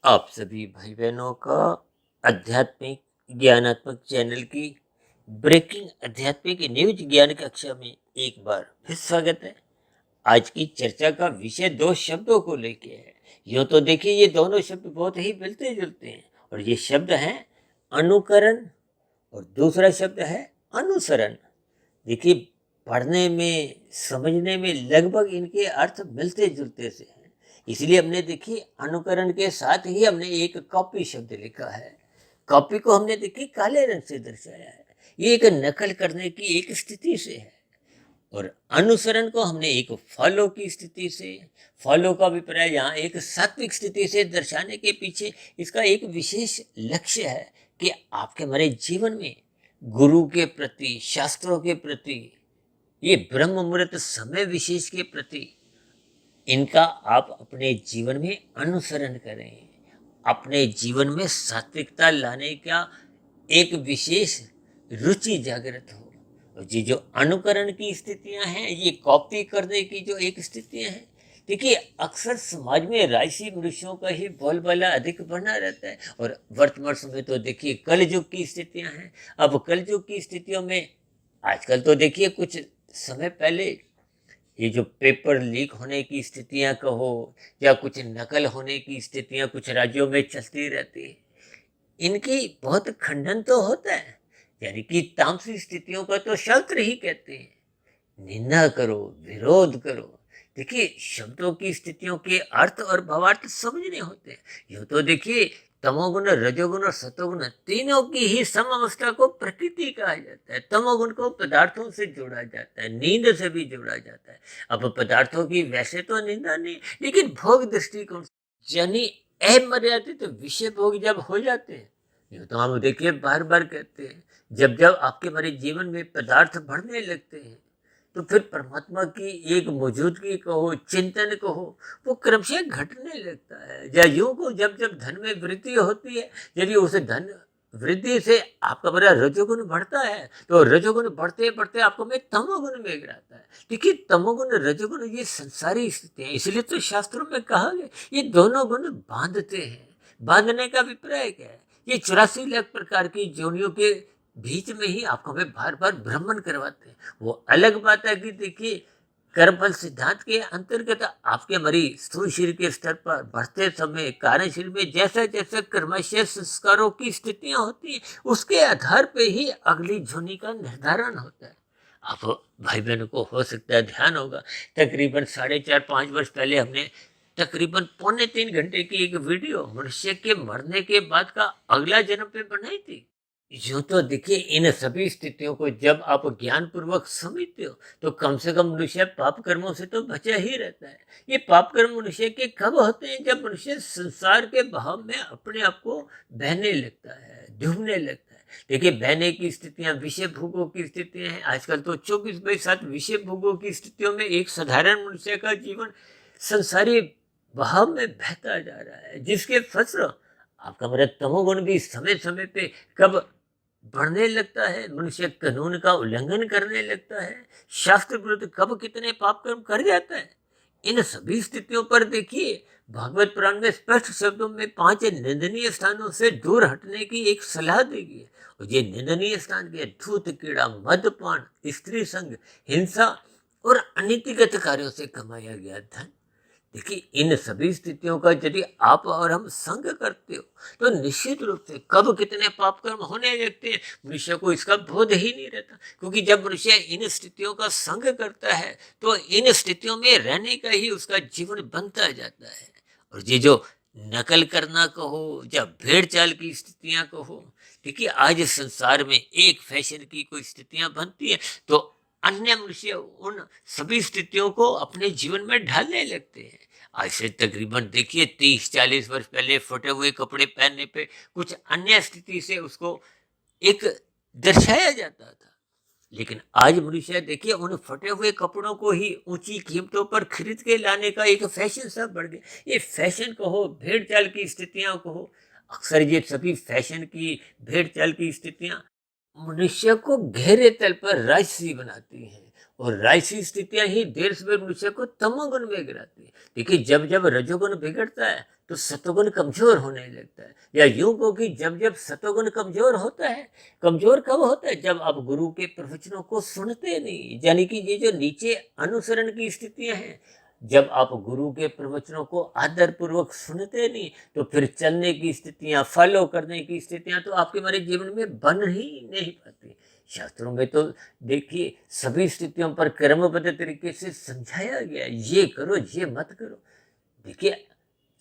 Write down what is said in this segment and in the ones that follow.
आप सभी भाई बहनों का आध्यात्मिक ज्ञानात्मक चैनल की ब्रेकिंग आध्यात्मिक न्यूज ज्ञान कक्षा में एक बार फिर स्वागत है। आज की चर्चा का विषय दो शब्दों को लेके है। यूं तो देखिए ये दोनों शब्द बहुत ही मिलते जुलते हैं और ये शब्द हैं अनुकरण और दूसरा शब्द है अनुसरण। देखिए पढ़ने में समझने में लगभग इनके अर्थ मिलते जुलते से हैं, इसलिए हमने देखिए अनुकरण के साथ ही हमने एक कॉपी शब्द लिखा है। कॉपी को हमने देखिए काले रंग से दर्शाया है, ये एक नकल करने की एक स्थिति से है। और अनुसरण को हमने एक फॉलो की स्थिति से, फॉलो का अभिप्राय यहाँ एक सात्विक स्थिति से दर्शाने के पीछे इसका एक विशेष लक्ष्य है कि आपके हमारे जीवन में गुरु के प्रति, शास्त्रों के प्रति, ये ब्रह्म मुहूर्त समय विशेष के प्रति इनका आप अपने जीवन में अनुसरण करें, अपने जीवन में सात्विकता लाने का एक विशेष रुचि जागृत हो। और ये जो अनुकरण की स्थितियां हैं, ये कॉपी करने की जो एक स्थितियां हैं, देखिए अक्सर समाज में राजसी मनुष्यों का ही बोलबाला अधिक बना रहता है। और वर्तमान समय तो देखिए कलयुग की स्थितियां हैं। अब कलयुग की स्थितियों में आजकल तो देखिए कुछ समय पहले ये जो पेपर लीक होने की स्थितियां कहो या कुछ नकल होने की स्थितियां कुछ राज्यों में चलती रहती है, इनकी बहुत खंडन तो होता है। यानी कि तामसी स्थितियों का तो शास्त्र ही कहते हैं निंदा करो, विरोध करो। देखिए शब्दों की स्थितियों के अर्थ और भावार्थ समझने होते हैं। यूं तो देखिए तमोगुण, रजोगुण और सतोगुण तीनों की ही समअवस्था को प्रकृति कहा जाता है। तमोगुण को पदार्थों से जोड़ा जाता है, नींद से भी जोड़ा जाता है। अब पदार्थों की वैसे तो निंदा नहीं, लेकिन भोग दृष्टिकोण यानी अमर्यादित विषय भोग जब हो जाते हैं, यूं तो हम देखिए बार बार कहते हैं जब जब आपके हमारे जीवन में पदार्थ बढ़ने लगते हैं तो फिर परमात्मा की एक मौजूदगी कहो, चिंतन कहो, वो क्रमशः घटने लगता है। या यूं को जब जब धन में वृद्धि होती है, यदि उस धन वृद्धि से आपका बड़ा रजोगुण बढ़ता है तो रजोगुण बढ़ते बढ़ते आपको में तमोगुण में गिराता है। देखिए तमोगुण रजोगुण ये संसारी स्थिति है, इसलिए तो शास्त्रों में कहा गया ये दोनों गुण बांधते हैं। बांधने का अभिप्राय क्या है? ये 84 लाख प्रकार की जोनियों के बीच में ही आपको हमें बार बार भ्रमण करवाते हैं। वो अलग बात है कि देखिए कर्मफल सिद्धांत के अंतर्गत आपके हमारी स्थूल शरीर के स्तर पर बढ़ते समय कारण शरीर में जैसा जैसा कर्मशय संस्कारों की स्थितियां होती हैं, उसके आधार पे ही अगली जोनी का निर्धारण होता है। आप भाई बहनों को हो सकता है ध्यान होगा, तकरीबन 4.5-5 वर्ष पहले हमने तकरीबन 2.25 घंटे की एक वीडियो मनुष्य के मरने के बाद का अगला जन्म पे बनाई थी। यूं तो देखिए इन सभी स्थितियों को जब आप ज्ञान पूर्वक समझते हो तो कम से कम मनुष्य पाप कर्मों से तो बचा ही रहता है। ये पाप कर्म मनुष्य के कब होते हैं? जब मनुष्य संसार के भाव में अपने आप को बहने लगता है, डूबने लगता है। देखिए बहने की स्थितियां विषय भोगों की स्थितियां हैं। आजकल तो 24/7 विषय भोगों की स्थितियों में एक साधारण मनुष्य का जीवन संसारी भाव में बहता जा रहा है, जिसके फलस्वरूप आपका मेरा तमोगुण भी समय समय पे कब बढ़ने लगता है, मनुष्य कानून का उल्लंघन करने लगता है, शास्त्र विरुद्ध कब कितने पाप कर्म कर जाता है। इन सभी स्थितियों पर देखिए भागवत पुराण में स्पष्ट शब्दों में 5 निंदनीय स्थानों से दूर हटने की एक सलाह दी गई है। और ये निंदनीय स्थान के धूत, कीड़ा, मदपान, स्त्री संग, हिंसा और अनीतिगत कार्यों से कमाया गया धन। देखिए इन सभी स्थितियों का यदि आप और हम संग करते हो तो निश्चित रूप से कब कितने पाप कर्म होने लगते हैं मनुष्य को इसका बोध ही नहीं रहता। क्योंकि जब मनुष्य इन स्थितियों का संग करता है तो इन स्थितियों में रहने का ही उसका जीवन बनता जाता है। और ये जो नकल करना कहो या भेड़ चाल की स्थितियां कहो, देखिए आज संसार में एक फैशन की कोई स्थितियां बनती है तो अन्य मनुष्य उन सभी स्थितियों को अपने जीवन में ढालने लगते हैं। आज से तकरीबन देखिए 30-40 वर्ष पहले फटे हुए कपड़े पहनने पे कुछ अन्य स्थिति से उसको एक दर्शाया जाता था, लेकिन आज मनुष्य देखिए उन फटे हुए कपड़ों को ही ऊंची कीमतों पर खरीद के लाने का एक फैशन सा बढ़ गया। ये फैशन कहो, भेड़ चाल की स्थितियां कहो, अक्सर ये सभी फैशन की, भेड़ चाल की स्थितियां मनुष्य को गहरे तल पर राजसी बनाती हैं और राजसी स्थितियां ही देर सवेर मनुष्य को तमोगुण में गिराती है। देखिए, जब जब रजोगुण बिगड़ता है तो सतोगुण कमजोर होने लगता है, या यूं को कि जब जब सतोगुण कमजोर होता है, कमजोर कब होता है, जब आप गुरु के प्रवचनों को सुनते नहीं, यानी कि ये जो नीचे अनुसरण की स्थितियां हैं, जब आप गुरु के प्रवचनों को आदर पूर्वक सुनते नहीं, तो फिर चलने की स्थितियां, फॉलो करने की स्थितियां तो आपके हमारे जीवन में बन ही नहीं पाती। शास्त्रों में तो देखिए सभी स्थितियों पर क्रमबद्ध तरीके से समझाया गया, ये करो ये मत करो। देखिए,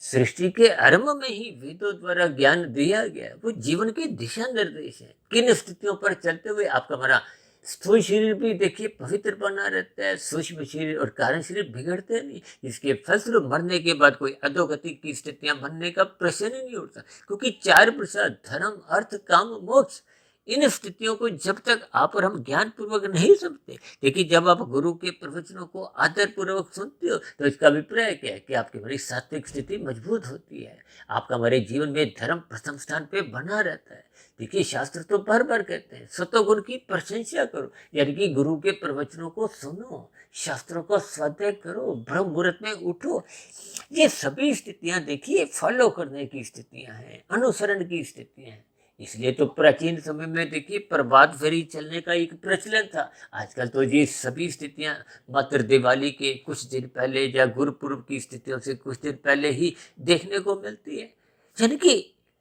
सृष्टि के आरंभ में ही वेदों द्वारा ज्ञान दिया गया है, वो जीवन के दिशा निर्देश है। किन स्थितियों पर चलते हुए आपका हमारा स्थूल शरीर भी देखिए पवित्र बना रहता है, सूक्ष्म शरीर और कारण शरीर बिगड़ते नहीं, इसके फलस्वरूप मरने के बाद कोई अधोगति की स्थितियां बनने का प्रश्न ही नहीं उठता, क्योंकि चार प्रसाद धर्म अर्थ काम मोक्ष, इन स्थितियों को जब तक आप और हम ज्ञान पूर्वक नहीं समझते, देखिए जब आप गुरु के प्रवचनों को आदर पूर्वक सुनते हो तो इसका अभिप्राय क्या है कि आपकी हमारी सात्विक स्थिति मजबूत होती है, आपका हमारे जीवन में धर्म प्रथम स्थान पे बना रहता है। देखिए, शास्त्र तो बार बार कहते हैं सतोगुण की प्रशंसा करो, यानी कि गुरु के प्रवचनों को सुनो, शास्त्रों को स्वाध्याय करो, ब्रह्म मुहूर्त में उठो। ये सभी स्थितियां देखिए फॉलो करने की स्थितियां हैं, अनुसरण की स्थितियां हैं। इसलिए तो प्राचीन समय में देखिए प्रभात फेरी चलने का एक प्रचलन था। आजकल तो ये सभी स्थितियां मात्र दिवाली के कुछ दिन पहले या गुरुपुरब की स्थितियों से कुछ दिन पहले ही देखने को मिलती है। यानी कि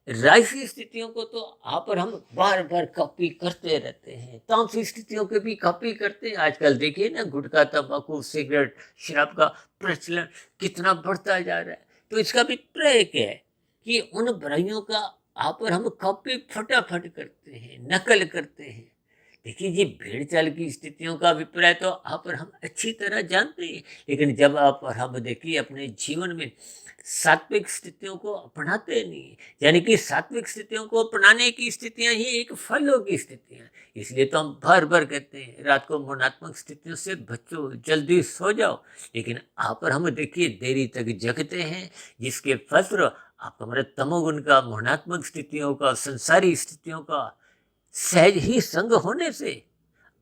राजसी स्थितियों को तो आप और हम बार बार कॉपी करते रहते हैं, तामसी स्थितियों के भी कॉपी करते हैं। आजकल देखिए ना, गुटखा, तंबाकू, सिगरेट, शराब का प्रचलन कितना बढ़ता जा रहा है। तो इसका अभिप्राय क्या है कि उन बुराइयों का आप और हम कॉपी फटाफट करते हैं, नकल करते हैं। देखिए, ये भेड़ चाल की स्थितियों का अभिप्राय तो आप और हम अच्छी तरह जानते हैं, लेकिन जब आप और हम देखिए अपने जीवन में सात्विक स्थितियों को अपनाते नहीं, यानी कि सात्विक स्थितियों को अपनाने की स्थितियां ही एक फलों की स्थितियां, इसलिए तो हम बार बार कहते हैं रात को मनात्मक स्थितियों से बचो, जल्दी सो जाओ। लेकिन आप और हम देखिए देरी तक जगते हैं, जिसके फलस्वरूप आपका हमारे तमोगुण का, मोहनात्मक स्थितियों का, संसारी स्थितियों का सहज ही संग होने से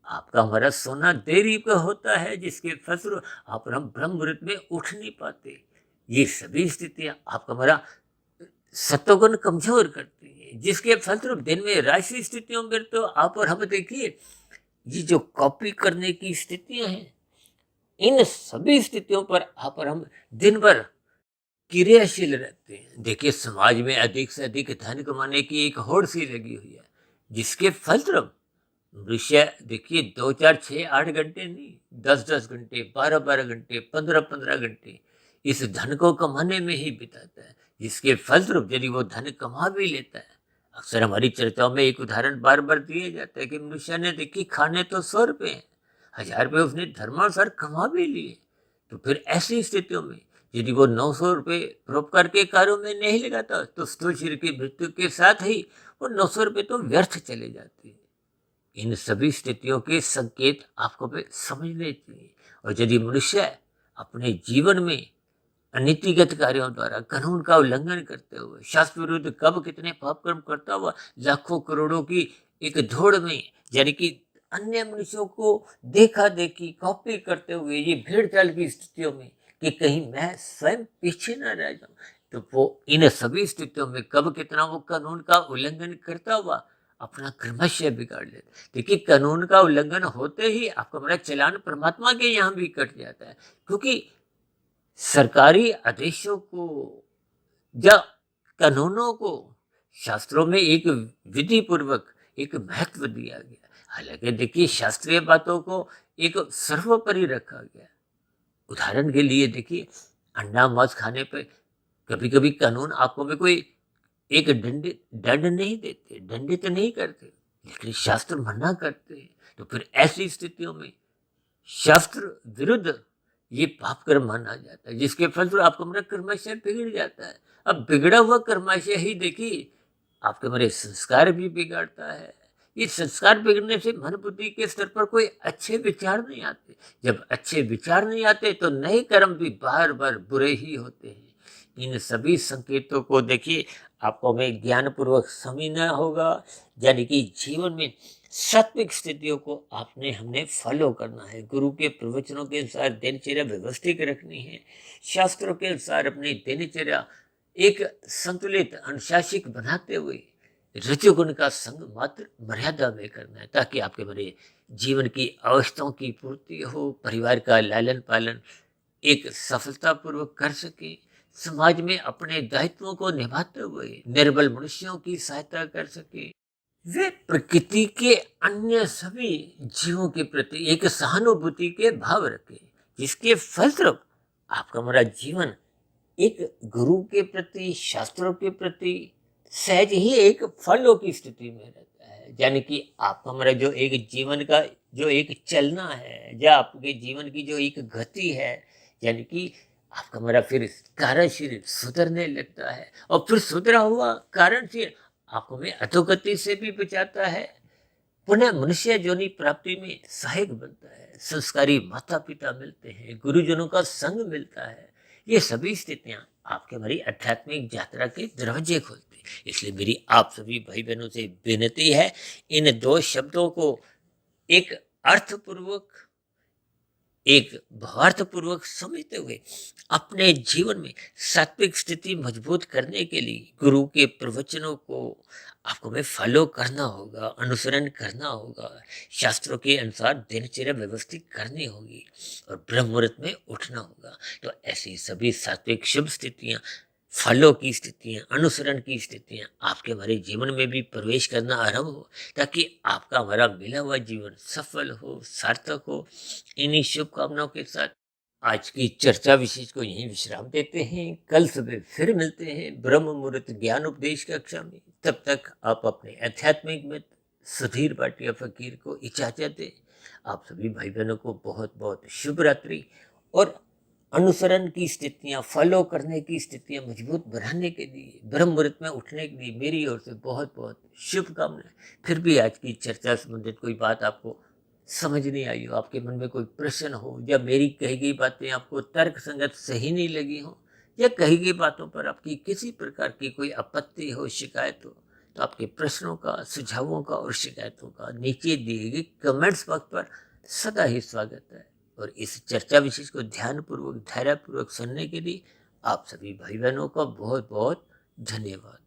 आपका हमारा सोना देरी पे होता है, जिसके फलस्वरूप आप और हम ब्रह्म मुहूर्त में उठ नहीं पाते। ये सभी स्थितियां आपका हमारा सत्वगुण कमजोर करती है, जिसके फलस्वरूप दिन में राशि स्थितियों में तो आप और हम देखिए ये जो कॉपी करने की स्थितियां हैं, इन सभी स्थितियों पर आप और हम दिन भर क्रियाशील रहते हैं। देखिए, समाज में अधिक से अधिक धन कमाने की एक होड़ सी लगी हुई है, जिसके फलस्वरूप मनुष्य देखिए 2 4 6 8 घंटे नहीं, 10 10 घंटे, 12 12 घंटे, 15 15 घंटे इस धन को कमाने में ही बिताता है, जिसके फलस्वरूप यदि वो धन कमा भी लेता है, अक्सर हमारी चर्चाओं में एक उदाहरण बार बार दिया जाता है कि मनुष्य ने देखिए खाने तो 100 रुपये हैं, 1000 रुपये उसने धर्मानुसार कमा भी लिए, तो फिर ऐसी स्थितियों में यदि वो 900 रुपये परोपकार के कार्यों में नहीं लगाता तो स्थूल शरीर की मृत्यु के साथ ही वो 900 रुपये तो व्यर्थ चले जाते हैं। इन सभी स्थितियों के संकेत आपको पे समझने चाहिए, और यदि मनुष्य अपने जीवन में अनीतिगत कार्यों द्वारा कानून का उल्लंघन करते हुए, शास्त्र विरुद्ध कब कितने पाप कर्म करता हुआ लाखों करोड़ों की एक दौड़ में, यानी कि अन्य मनुष्यों को देखा देखी कॉपी करते हुए ये भीड़ चाल की स्थितियों में कि कहीं मैं स्वयं पीछे न रह जाऊं, तो वो इन सभी स्थितियों में कब कितना वो कानून का उल्लंघन करता हुआ अपना क्रमशः बिगाड़ लेता। देखिए, कानून का उल्लंघन होते ही आपका हमारा चलान परमात्मा के यहाँ भी कट जाता है, क्योंकि सरकारी आदेशों को या कानूनों को शास्त्रों में एक विधि पूर्वक एक महत्व दिया गया। हालांकि देखिए, शास्त्रीय बातों को एक सर्वोपरि रखा गया। उदाहरण के लिए देखिए, अंडा मांस खाने पे कभी कभी कानून आपको में कोई एक दंड नहीं देते, दंडित नहीं करते, लेकिन शास्त्र मना करते हैं। तो फिर ऐसी स्थितियों में शास्त्र विरुद्ध ये पाप कर्म माना जाता है, जिसके फलस्वरूप आपका मेरा कर्माशय बिगड़ जाता है। अब बिगड़ा हुआ कर्माशय ही देखिए आपके मेरे संस्कार भी बिगाड़ता है। ये संस्कार बिगड़ने से मन बुद्धि के स्तर पर कोई अच्छे विचार नहीं आते। जब अच्छे विचार नहीं आते तो नए कर्म भी बार बार बुरे ही होते हैं। इन सभी संकेतों को देखिए आपको हमें ज्ञानपूर्वक समझना होगा, यानी कि जीवन में सात्विक स्थितियों को आपने हमने फॉलो करना है। गुरु के प्रवचनों के अनुसार दिनचर्या व्यवस्थित रखनी है। शास्त्रों के अनुसार अपनी दिनचर्या एक संतुलित अनुशासित बनाते हुए रजोगुण का संग मात्र मर्यादा में करना है, ताकि आपके मेरे जीवन की आवश्यकताओं की पूर्ति हो, परिवार का लालन पालन एक सफलतापूर्वक कर सके, समाज में अपने दायित्वों को निभाते हुए निर्बल मनुष्यों की सहायता कर सके, वे प्रकृति के अन्य सभी जीवों के प्रति एक सहानुभूति के भाव रखे, जिसके फलस्वरूप आपका हमारा जीवन एक गुरु के प्रति, शास्त्रों के प्रति सहज ही एक फलों की स्थिति में रहता है। यानी कि आपका हमारा जो एक जीवन का जो एक चलना है, या आपके जीवन की जो एक गति है, यानी कि आपका हमारा फिर कार्यशील सुधरने लगता है, और फिर सुधरा हुआ कार्यशील आपको में अधोगति से भी बचाता है, पुनः मनुष्य योनि प्राप्ति में सहायक बनता है, संस्कारी माता पिता मिलते हैं, गुरुजनों का संग मिलता है। ये सभी स्थितियां आपके हमारी आध्यात्मिक यात्रा के दरवाजे खोलती हैं। इसलिए मेरी आप सभी भाई बहनों से विनती है, इन दो शब्दों को एक अर्थपूर्वक, एक भावार्थपूर्वक समझते हुए अपने जीवन में सात्विक स्थिति मजबूत करने के लिए गुरु के प्रवचनों को आपको में फॉलो करना होगा, अनुसरण करना होगा, शास्त्रों के अनुसार दिनचर्या व्यवस्थित करनी होगी और ब्रह्म मुहूर्त में उठना होगा। तो ऐसी सभी सात्विक शुभ स्थितियां, फलों की स्थितियां, अनुसरण की स्थितियां आपके हमारे जीवन में भी प्रवेश करना आरंभ हो, ताकि आपका हमारा मिला हुआ जीवन सफल हो, सार्थक हो। इन्हीं शुभकामनाओं के साथ आज की चर्चा विशेष को यहीं विश्राम देते हैं। कल सुबह फिर मिलते हैं ब्रह्म मुहूर्त ज्ञान उपदेश कक्षा में। तब तक आप अपने आध्यात्मिक मित्र सुधीर भाटिया फकीर को इजाजत दें। आप सभी भाई बहनों को बहुत बहुत शुभ रात्रि, और अनुसरण की स्थितियां, फॉलो करने की स्थितियां मजबूत बनाने के लिए, ब्रह्म मुहूर्त में उठने के लिए मेरी ओर से बहुत बहुत शुभकामनाएं। फिर भी आज की चर्चा संबंधित कोई बात आपको समझ नहीं आई हो, आपके मन में कोई प्रश्न हो, या मेरी कही गई बातें आपको तर्क संगत सही नहीं लगी हो, या कही गई बातों पर आपकी किसी प्रकार की कोई आपत्ति हो, शिकायत हो, तो आपके प्रश्नों का, सुझावों का और शिकायतों का नीचे दिए गए कमेंट्स बॉक्स पर सदा ही स्वागत है। और इस चर्चा विशेष को ध्यानपूर्वक, धैर्यपूर्वक सुनने के लिए आप सभी भाई बहनों का बहुत बहुत धन्यवाद।